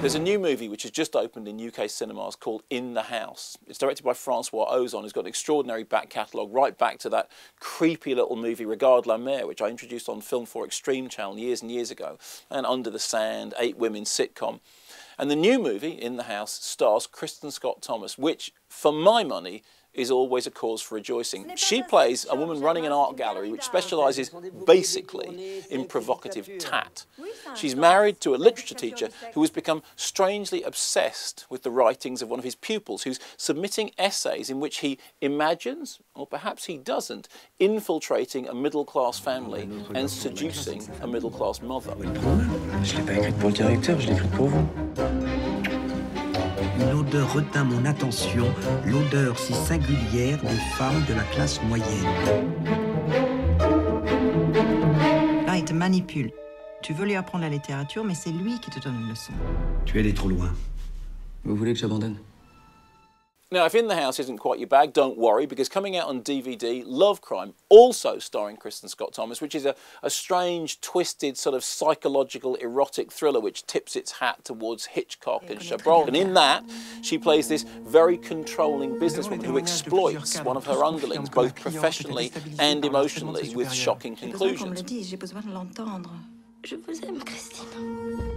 There's a new movie which has just opened in UK cinemas called In the House. It's directed by Francois Ozon, who's got an extraordinary back catalogue, right back to that creepy little movie Regarde la Mer, which I introduced on Film 4 Extreme channel years and years ago, and Under the Sand, 8 Women sitcom. And the new movie, In the House, stars Kristin Scott Thomas, which, for my money, is always a cause for rejoicing. She plays a woman running an art gallery which specialises basically in provocative tat. She's married to a literature teacher who has become strangely obsessed with the writings of one of his pupils, who's submitting essays in which he imagines, or perhaps he doesn't, infiltrating a middle-class family and seducing a middle-class mother. Je l'ai pas écrite pour le directeur, je l'ai écrite pour vous. Une odeur retint mon attention, l'odeur si singulière des femmes de la classe moyenne. Là, il te manipule. Tu veux lui apprendre la littérature, mais c'est lui qui te donne une leçon. Tu es allé trop loin. Vous voulez que j'abandonne? Now, if In the House isn't quite your bag, don't worry, because coming out on DVD, Love Crime, also starring Kristin Scott Thomas, which is a strange, twisted, sort of psychological, erotic thriller which tips its hat towards Hitchcock and Chabrol. And in that, she plays this very controlling businesswoman who exploits one of her underlings, both professionally and emotionally, with shocking conclusions. Je vous aime, Christine.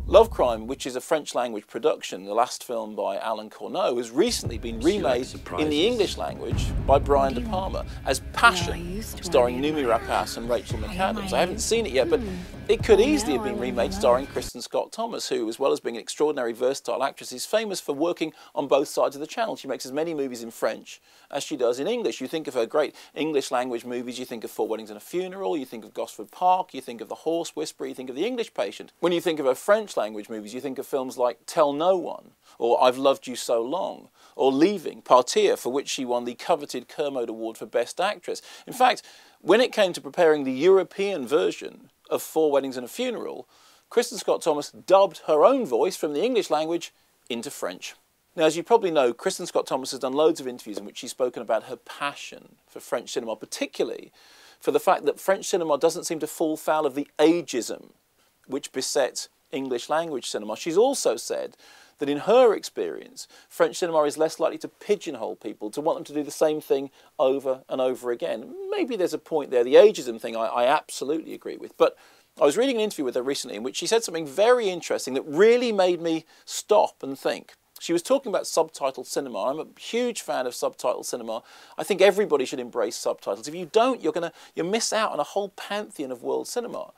Love Crime, which is a French-language production, the last film by Alan Corneau, has recently been remade in the English language by Brian De Palma as Passion, starring Noomi Rapace and Rachel McAdams. I haven't seen it yet, but it could easily have been remade starring Kristin Scott Thomas, who, as well as being an extraordinary versatile actress, is famous for working on both sides of the channel. She makes as many movies in French as she does in English. You think of her great English language movies, you think of 4 Weddings and a Funeral, you think of Gosford Park, you think of The Horse Whisperer, you think of The English Patient. When you think of her French language movies, you think of films like Tell No One, or I've Loved You So Long, or Leaving, Partir, for which she won the coveted Kermode Award for Best Actress. In fact, when it came to preparing the European version of 4 Weddings and a Funeral, Kristin Scott Thomas dubbed her own voice from the English language into French. Now, as you probably know, Kristin Scott Thomas has done loads of interviews in which she's spoken about her passion for French cinema, particularly for the fact that French cinema doesn't seem to fall foul of the ageism which besets English language cinema. She's also said that in her experience, French cinema is less likely to pigeonhole people, to want them to do the same thing over and over again. Maybe there's a point there. The ageism thing I absolutely agree with. But I was reading an interview with her recently in which she said something very interesting that really made me stop and think. She was talking about subtitled cinema. I'm a huge fan of subtitled cinema. I think everybody should embrace subtitles. If you don't, you'll miss out on a whole pantheon of world cinema.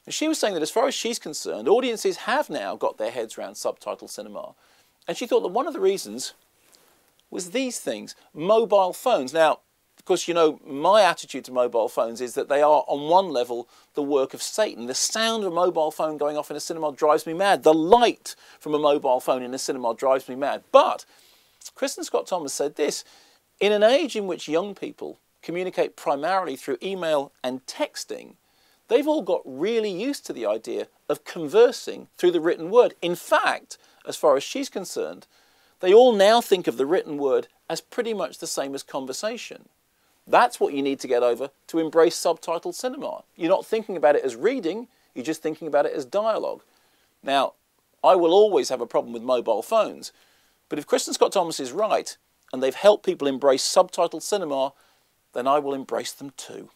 And she was saying that as far as she's concerned, audiences have now got their heads around subtitle cinema. And she thought that one of the reasons was these things, mobile phones. Now, of course, you know, my attitude to mobile phones is that they are, on one level, the work of Satan. The sound of a mobile phone going off in a cinema drives me mad. The light from a mobile phone in a cinema drives me mad. But Kristin Scott Thomas said this: in an age in which young people communicate primarily through email and texting, they've all got really used to the idea of conversing through the written word. In fact, as far as she's concerned, they all now think of the written word as pretty much the same as conversation. That's what you need to get over to embrace subtitled cinema. You're not thinking about it as reading, you're just thinking about it as dialogue. Now, I will always have a problem with mobile phones, but if Kristin Scott Thomas is right, and they've helped people embrace subtitled cinema, then I will embrace them too.